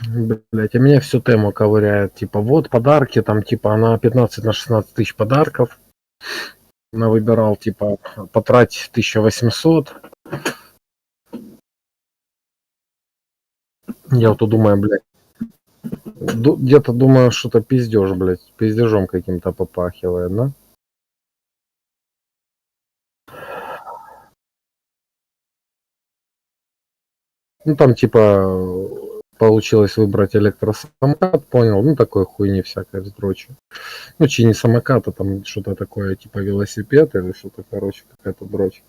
Блять, а меня всю тему ковыряет. Типа, вот подарки, там, типа, она 15 на 16 тысяч подарков. Выбирал, типа, потратить 1800. Я вот думаю, блядь, где-то думаю, что-то пиздеж, блядь, пиздежом каким-то попахивает, да? Ну, там, типа, получилось выбрать электросамокат, понял, ну, такой хуйни всякой дрочи. Ну, чи не самокат, а там что-то такое, типа, велосипед или что-то, короче, какая-то дрочь.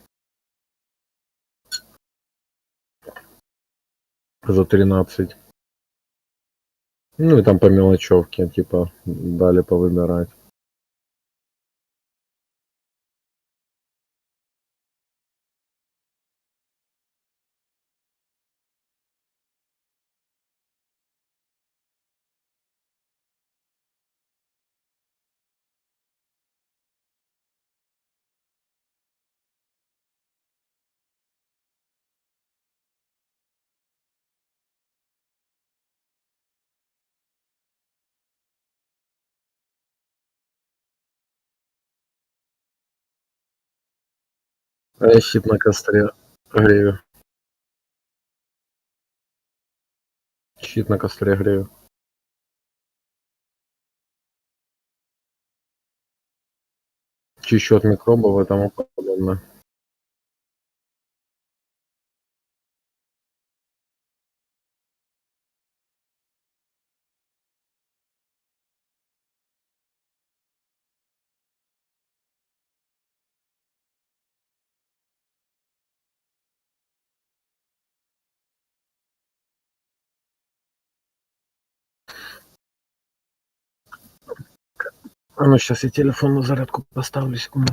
За 13. Ну, и там по мелочевке, типа, дали повыбирать. А я щит на костре грею. Щит на костре грею. Чищу от микробов и тому подобное. А ну, сейчас я телефон на зарядку поставлю, секунду.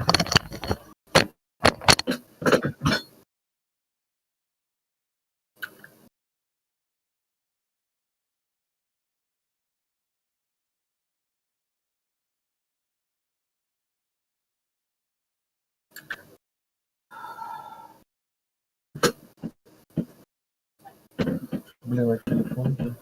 Блин, а телефон.